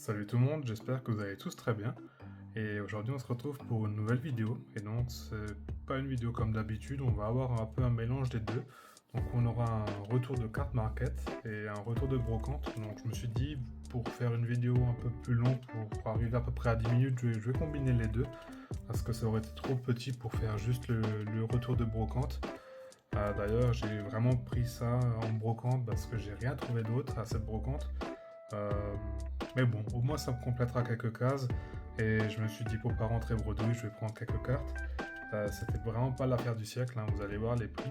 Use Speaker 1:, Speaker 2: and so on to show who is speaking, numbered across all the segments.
Speaker 1: Salut tout le monde, j'espère que vous allez tous très bien. Et aujourd'hui on se retrouve pour une nouvelle vidéo. Et donc c'est pas une vidéo comme d'habitude, on va avoir un peu un mélange des deux. Donc on aura un retour de carte market et un retour de brocante. Donc je me suis dit pour faire une vidéo un peu plus longue, pour arriver à peu près à 10 minutes, je vais combiner les deux. Parce que ça aurait été trop petit pour faire juste le retour de brocante. D'ailleurs j'ai vraiment pris ça en brocante parce que j'ai rien trouvé d'autre à cette brocante. Euh, mais bon, au moins ça me complétera quelques cases. Et je me suis dit pour pas rentrer bredouille, je vais prendre quelques cartes. C'était vraiment pas l'affaire du siècle, hein, vous allez voir les prix.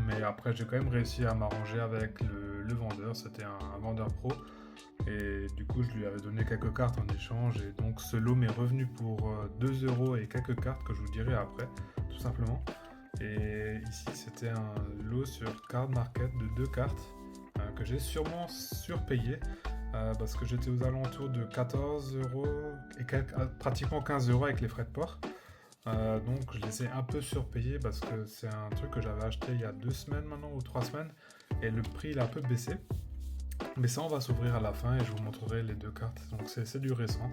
Speaker 1: Mais après j'ai quand même réussi à m'arranger avec le vendeur, c'était un vendeur pro. Et du coup je lui avais donné quelques cartes en échange. Et donc ce lot m'est revenu pour 2 euros et quelques cartes que je vous dirai après, tout simplement. Et ici c'était un lot sur Card Market de 2 cartes que j'ai sûrement surpayé parce que j'étais aux alentours de 14 euros et pratiquement 15 euros avec les frais de port. Donc je les ai un peu surpayés parce que c'est un truc que j'avais acheté il y a 2 semaines maintenant ou 3 semaines et le prix il a un peu baissé. Mais ça on va s'ouvrir à la fin et je vous montrerai les 2 cartes. Donc c'est du récent,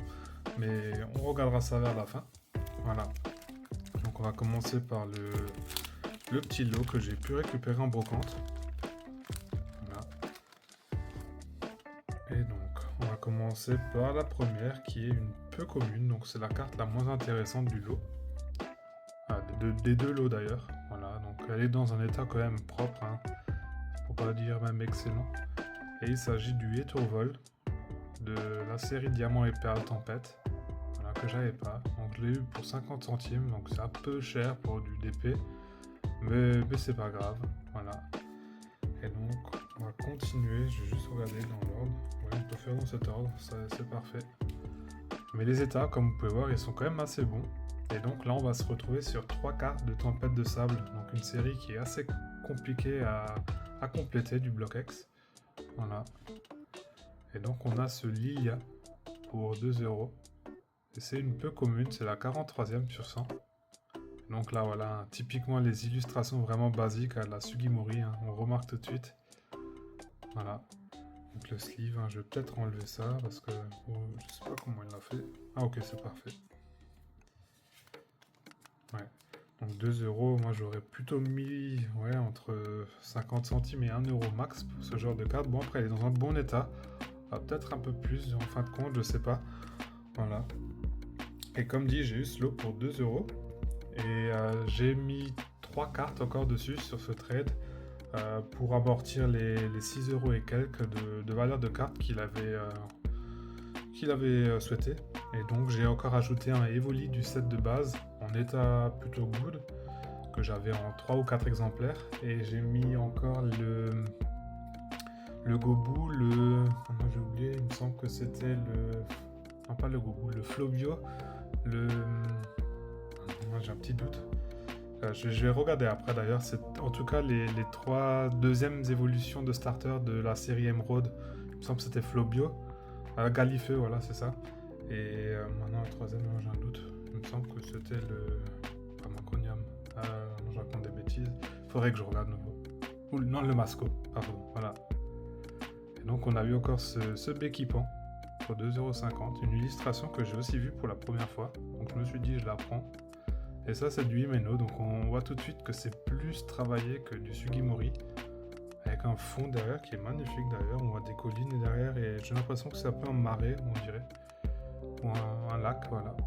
Speaker 1: mais on regardera ça vers la fin. Voilà. Donc on va commencer par le petit lot que j'ai pu récupérer en brocante. Voilà. Et donc, on va commencer par la première qui est une peu commune, donc c'est la carte la moins intéressante du lot. Des deux lots d'ailleurs. Voilà, donc elle est dans un état quand même propre, hein, pour pas dire même excellent. Et il s'agit du Étourvol de la série Diamant et Perle Tempête. Voilà, que j'avais pas. Donc je l'ai eu pour 50 centimes, donc c'est un peu cher pour du DP. Mais c'est pas grave. Voilà. Et donc, on va continuer. Je vais juste regarder dans l'ordre. Ouais, on peut faire dans cet ordre, c'est parfait. Mais les états, comme vous pouvez voir, ils sont quand même assez bons. Et donc là, on va se retrouver sur 3 cartes de Tempête de Sable. Donc une série qui est assez compliquée à compléter du bloc X. Voilà. Et donc on a ce Lilia pour 2 euros. Et c'est une peu commune, c'est la 43e sur 100. Donc là, voilà, typiquement les illustrations vraiment basiques à la Sugimori, hein, on remarque tout de suite. Voilà. Donc le sleeve, hein, je vais peut-être enlever ça parce que je sais pas comment il l'a fait. Ah ok, c'est parfait. Ouais. Donc 2 euros, moi j'aurais plutôt mis ouais, entre 50 centimes et 1 euro max pour ce genre de carte. Bon après elle est dans un bon état. Peut-être un peu plus en fin de compte, je sais pas. Voilà. Et comme dit, j'ai eu ce lot pour 2 euros. Et j'ai mis 3 cartes encore dessus sur ce trade pour amortir les 6 euros et quelques de valeur de carte qu'il avait souhaité. Et donc j'ai encore ajouté un Evoli du set de base en état plutôt good que j'avais en 3 ou 4 exemplaires. Et j'ai mis encore le Gobu, comment j'ai oublié, il me semble que c'était non pas le Gobu, le Flobio, moi j'ai un petit doute. Je vais regarder après d'ailleurs. C'est en tout cas les 3 deuxièmes évolutions de starter de la série Emerald. Il me semble que c'était Flobio. Galifeu, voilà, c'est ça. Et maintenant le troisième, j'ai un doute. Il me semble que c'était le. Pas Maconium. Non, je raconte des bêtises. Faudrait que je regarde de nouveau. Ou non, le Masco, pardon. Voilà. Et donc on a eu encore ce Béquipant pour 2,50 €. Une illustration que j'ai aussi vue pour la première fois. Donc je me suis dit, je la prends. Et ça, c'est du Himeno, donc on voit tout de suite que c'est plus travaillé que du Sugimori. Avec un fond derrière qui est magnifique d'ailleurs, on voit des collines derrière et j'ai l'impression que c'est un peu un marais, on dirait. Ou un lac, voilà.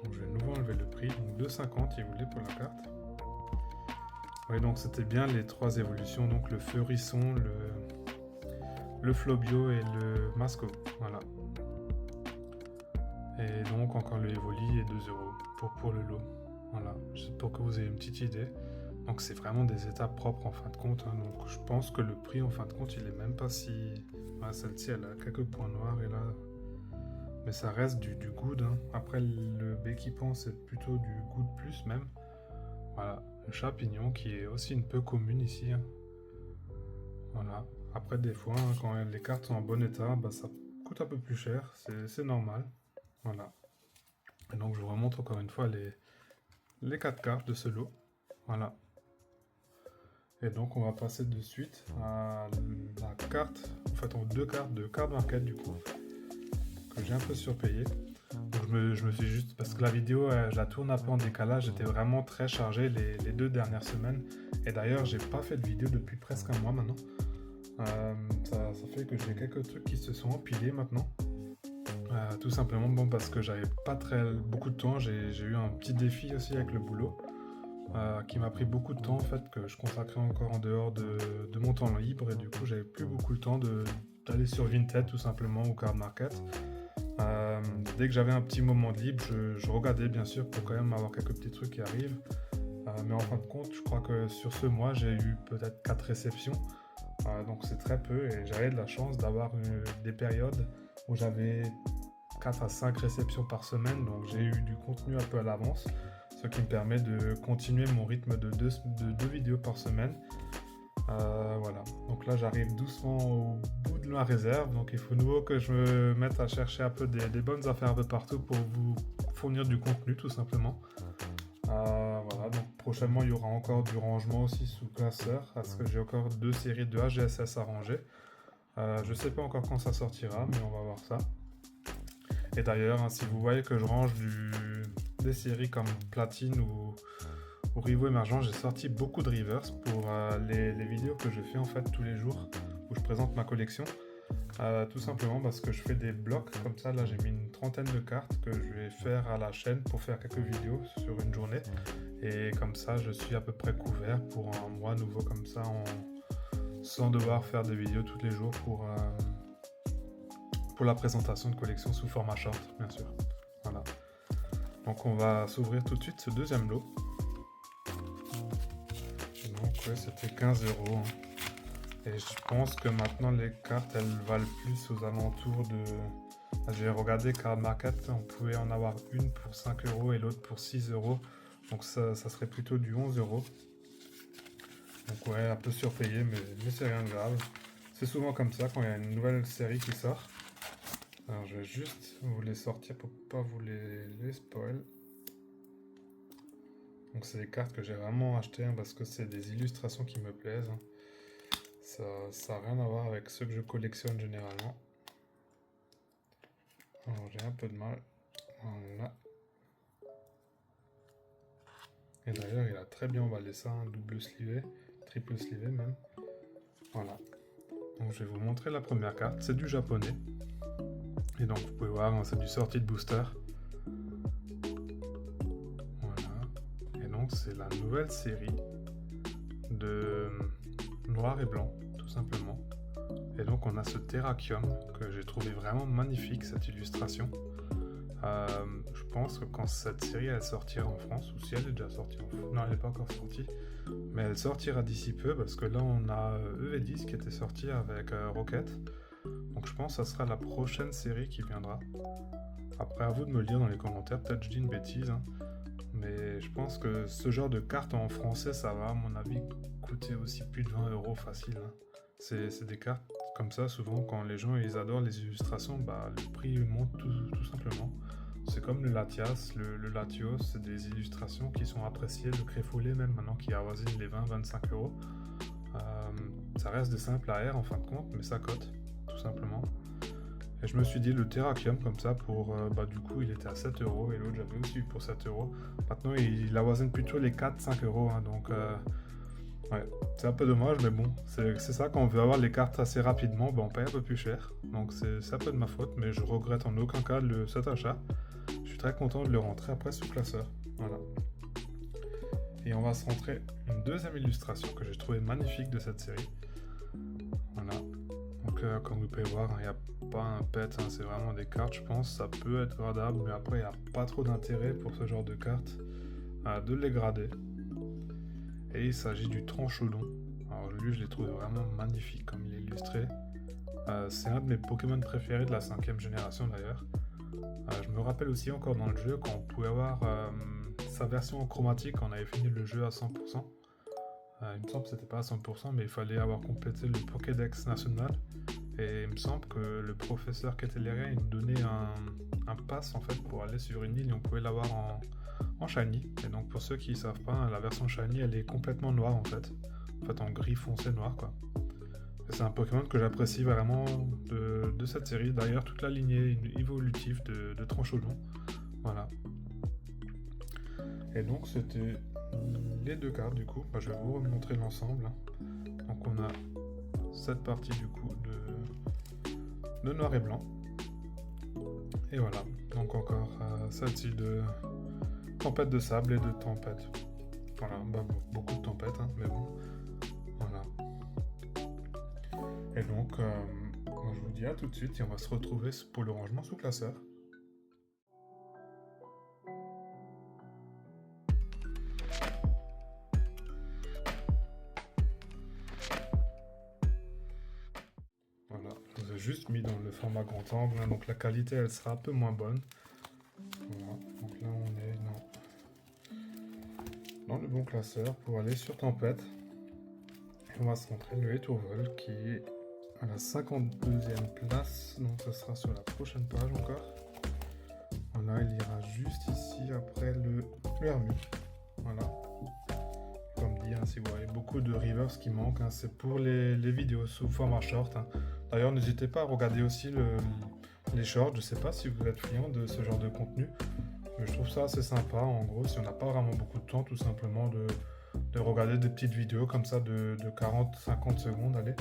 Speaker 1: Donc je vais de nouveau enlever le prix, donc 2,50 il voulait pour la carte. Oui, donc c'était bien les 3 évolutions, donc le Feurisson, le Flobio et le Masco, voilà. Et donc encore le Evoli et 2 euros pour le lot. Voilà, juste pour que vous ayez une petite idée. Donc c'est vraiment des étapes propres en fin de compte. Hein. Donc je pense que le prix en fin de compte il est même pas si... Ah, celle-ci elle a quelques points noirs et là... Mais ça reste du good. Hein. Après le Béquipant c'est plutôt du good plus même. Voilà, le Chapignon qui est aussi une peu commune ici. Hein. Voilà. Après des fois hein, quand les cartes sont en bon état, bah, ça coûte un peu plus cher. C'est normal. Voilà. Et donc je vous remontre encore une fois les 4 cartes de ce lot. Voilà. Et donc on va passer de suite à la carte, en fait en 2 cartes de card market du coup, que j'ai un peu surpayé. Donc je me suis juste, parce que la vidéo je la tourne un peu en décalage, j'étais vraiment très chargé les 2 dernières semaines. Et d'ailleurs j'ai pas fait de vidéo depuis presque un mois maintenant. Ça fait que j'ai quelques trucs qui se sont empilés maintenant. Tout simplement parce que j'avais pas beaucoup de temps, j'ai eu un petit défi aussi avec le boulot. Qui m'a pris beaucoup de temps en fait, que je consacrais encore en dehors de mon temps libre, et du coup j'avais plus beaucoup le temps d'aller sur Vinted tout simplement ou Card Market. Dès que j'avais un petit moment de libre, je regardais bien sûr pour quand même avoir quelques petits trucs qui arrivent. Mais en fin de compte, je crois que sur ce mois, j'ai eu peut-être 4 réceptions. Donc c'est très peu, et j'avais de la chance d'avoir des périodes où j'avais 4 à 5 réceptions par semaine. Donc j'ai eu du contenu un peu à l'avance, ce qui me permet de continuer mon rythme de 2 vidéos par semaine. Voilà, donc là j'arrive doucement au bout de ma réserve, donc il faut de nouveau que je me mette à chercher un peu des bonnes affaires un peu partout pour vous fournir du contenu tout simplement. Voilà, donc prochainement il y aura encore du rangement aussi sous classeur, parce que j'ai encore 2 séries de AGSS à ranger. Je sais pas encore quand ça sortira, mais on va voir ça. Et d'ailleurs, hein, si vous voyez que je range des séries comme Platine ou Rivo Émergent, j'ai sorti beaucoup de reverse pour les vidéos que je fais en fait tous les jours où je présente ma collection. Tout simplement parce que je fais des blocs comme ça. Là j'ai mis une trentaine de cartes que je vais faire à la chaîne pour faire quelques vidéos sur une journée, et comme ça je suis à peu près couvert pour un mois nouveau comme ça, sans devoir faire des vidéos tous les jours pour la présentation de collection sous format short bien sûr. Voilà, donc on va s'ouvrir tout de suite ce deuxième lot. Et donc ouais, c'était 15 €. Hein. Et je pense que maintenant les cartes elles valent plus aux alentours de... J'ai regardé Card Market, on pouvait en avoir une pour 5 € et l'autre pour 6 €. Donc ça serait plutôt du 11 €. Donc ouais, un peu surpayé, mais c'est rien de grave. C'est souvent comme ça quand il y a une nouvelle série qui sort. Alors je vais juste vous les sortir pour pas vous les spoil. Donc c'est des cartes que j'ai vraiment achetées hein, parce que c'est des illustrations qui me plaisent. Hein. Ça n'a rien à voir avec ceux que je collectionne généralement. Alors j'ai un peu de mal. Voilà. Et d'ailleurs il a très bien emballé ça, hein, double slivé, triple slivé même. Voilà. Donc je vais vous montrer la première carte, c'est du japonais. Et donc vous pouvez voir, c'est du sortie de booster. Voilà. Et donc c'est la nouvelle série de noir et blanc, tout simplement. Et donc on a ce Terrakium que j'ai trouvé vraiment magnifique, cette illustration. Je pense que quand cette série elle sortira en France, ou si elle est déjà sortie en France, non elle n'est pas encore sortie, mais elle sortira d'ici peu parce que là on a EV10 qui était sorti avec Rocket. Donc je pense que ça sera la prochaine série qui viendra. Après à vous de me le dire dans les commentaires, peut-être je dis une bêtise, hein. Mais je pense que ce genre de carte en français ça va à mon avis coûter aussi plus de 20 € facile. Hein. C'est des cartes comme ça, souvent quand les gens ils adorent les illustrations, bah, le prix monte tout simplement. C'est comme le Latias, le Latios, c'est des illustrations qui sont appréciées, le Créfollet même maintenant qui avoisine les 20-25 €. Ça reste des simples AR en fin de compte, mais ça cote, tout simplement. Et je me suis dit le Terrakium comme ça pour, du coup il était à 7 € et l'autre j'avais aussi eu pour 7 €. Maintenant il avoisine plutôt les 4-5 €, hein, donc ouais, c'est un peu dommage, mais bon, c'est ça, quand on veut avoir les cartes assez rapidement, on paye un peu plus cher. Donc c'est un peu de ma faute, mais je regrette en aucun cas cet achat. Je suis très content de le rentrer après sous classeur. Voilà. Et on va se rentrer une deuxième illustration que j'ai trouvé magnifique de cette série. Voilà. Donc comme vous pouvez voir, il n'y a pas un pet, hein, c'est vraiment des cartes, je pense. Ça peut être gradable, mais après il n'y a pas trop d'intérêt pour ce genre de cartes de les grader. Et il s'agit du Tranchodon. Alors lui je l'ai trouvé vraiment magnifique comme il est illustré. C'est un de mes Pokémon préférés de la 5ème génération d'ailleurs. Je me rappelle aussi encore dans le jeu quand on pouvait avoir sa version chromatique quand on avait fini le jeu à 100%. Il me semble que c'était pas à 100%, mais il fallait avoir complété le Pokédex national. Et il me semble que le professeur Ketelerian il nous donnait un pass en fait pour aller sur une île et on pouvait l'avoir en shiny. Et donc pour ceux qui ne savent pas, la version shiny elle est complètement noire en fait. en fait en gris foncé noir quoi. Et c'est un Pokémon que j'apprécie vraiment de cette série. D'ailleurs toute la lignée évolutive de Tranchaudon. Voilà. Et donc c'était les deux cartes du coup. Je vais vous remontrer l'ensemble. Donc on a cette partie du coup de noir et blanc. Et voilà, donc encore celle-ci de tempête de sable et de tempête. Voilà, beaucoup de tempêtes, hein, mais bon, voilà. Et donc, je vous dis à tout de suite et on va se retrouver pour le rangement sous classeur. Voilà, je vous ai juste mis dans le format grand angle, hein, donc la qualité elle sera un peu moins bonne. Voilà, donc là on est dans le bon classeur pour aller sur tempête. Et on va se montrer le Étourvol qui est à la 52e place, donc ce sera sur la prochaine page encore. Voilà, il ira juste ici après le Hermut. Voilà. Comme dit, hein, si vous voyez beaucoup de reverse qui manquent, hein, c'est pour les vidéos sous format short. Hein. D'ailleurs, n'hésitez pas à regarder aussi les shorts. Je ne sais pas si vous êtes friand de ce genre de contenu, mais je trouve ça assez sympa. En gros, si on n'a pas vraiment beaucoup de temps, tout simplement de regarder des petites vidéos comme ça de 40-50 secondes, allez.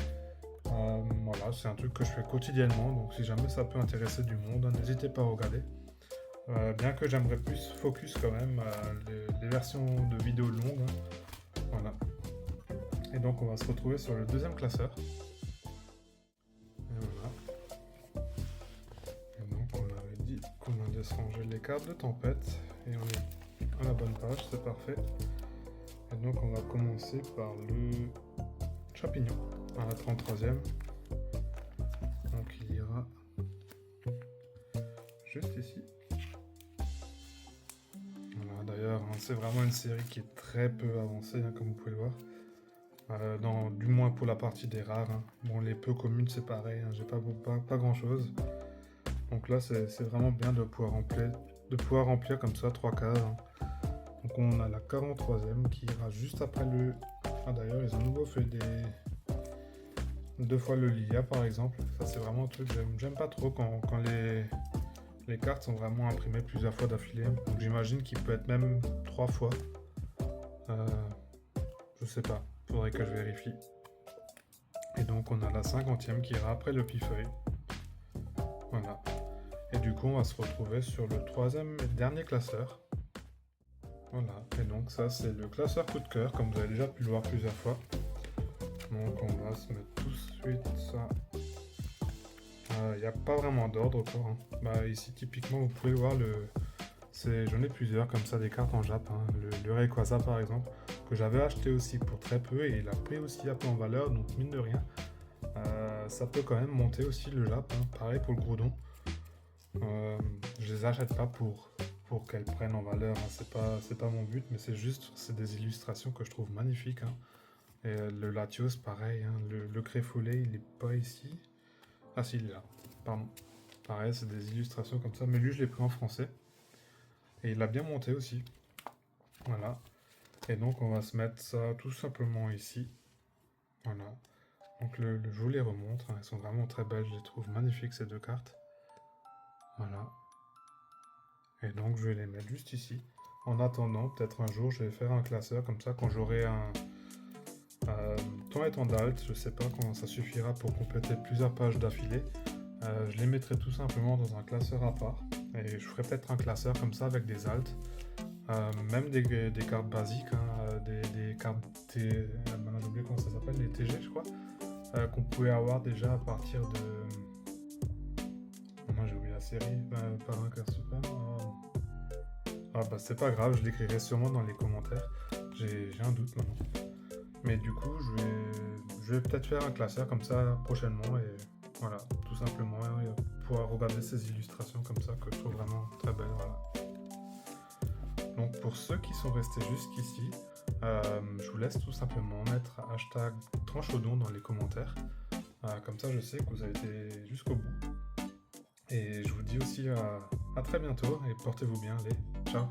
Speaker 1: Voilà, c'est un truc que je fais quotidiennement, donc si jamais ça peut intéresser du monde, n'hésitez pas à regarder. Bien que j'aimerais plus focus quand même les versions de vidéos longues. Hein. Voilà. Et donc on va se retrouver sur le deuxième classeur. Et voilà. Et donc on avait dit qu'on allait se ranger les cartes de tempête. Et on est à la bonne page, c'est parfait. Et donc on va commencer par le champignon, à la 33e. Donc il ira juste ici. Voilà, d'ailleurs, hein, c'est vraiment une série qui est très peu avancée, hein, comme vous pouvez le voir. Du moins pour la partie des rares. Hein. Bon, les peu communes, c'est pareil, hein, j'ai pas grand chose. Donc là, c'est vraiment bien de pouvoir remplir comme ça 3 cases. Hein. Donc on a la 43e qui ira juste après le... Ah d'ailleurs, ils ont nouveau fait deux fois le Lilia par exemple. Ça c'est vraiment un truc que j'aime pas trop quand les cartes sont vraiment imprimées plusieurs fois d'affilée. Donc j'imagine qu'il peut être même 3 fois. Je sais pas, faudrait que je vérifie. Et donc on a la 50e qui ira après le pifeuille. Voilà. Et du coup on va se retrouver sur le 3e et dernier classeur. Voilà, et donc ça c'est le classeur coup de cœur, comme vous avez déjà pu le voir plusieurs fois. Donc on va se mettre tout de suite ça. Il n'y a pas vraiment d'ordre encore. Hein. Ici typiquement vous pouvez voir j'en ai plusieurs comme ça, des cartes en Jap. Hein. Le Rayquaza par exemple, que j'avais acheté aussi pour très peu et il a pris aussi un peu en valeur, donc mine de rien. Ça peut quand même monter aussi le Jap, hein. Pareil pour le Groudon. Je les achète pas pour qu'elles prennent en valeur, hein. C'est pas mon but, mais c'est des illustrations que je trouve magnifiques. Hein. Et le Latios, pareil, hein. Le Créfollet, il est pas ici. Ah si, il est là, pardon. Pareil, c'est des illustrations comme ça, mais lui je l'ai pris en français. Et il a bien monté aussi. Voilà. Et donc on va se mettre ça tout simplement ici. Voilà. Donc je vous les remontre, hein. Elles sont vraiment très belles, je les trouve magnifiques ces deux cartes. Voilà. Et donc je vais les mettre juste ici. En attendant, peut-être un jour je vais faire un classeur comme ça quand j'aurai un temps et temps d'alt. Je sais pas quand ça suffira pour compléter plusieurs pages d'affilée. Je les mettrai tout simplement dans un classeur à part. Et je ferai peut-être un classeur comme ça avec des alts. Même des cartes basiques, hein, des cartes j'ai oublié comment ça s'appelle, les TG je crois. Qu'on pouvait avoir déjà à partir de... Moi j'ai oublié la série, par un cœur suprême. C'est pas grave, je l'écrirai sûrement dans les commentaires. J'ai un doute maintenant. Mais du coup, je vais peut-être faire un classeur comme ça prochainement et voilà, tout simplement, pouvoir regarder ces illustrations comme ça que je trouve vraiment très belles. Voilà. Donc pour ceux qui sont restés jusqu'ici, je vous laisse tout simplement mettre hashtag Tranchaudon dans les commentaires. Comme ça, je sais que vous avez été jusqu'au bout. Et je vous dis aussi à très bientôt et portez-vous bien. Allez, ciao!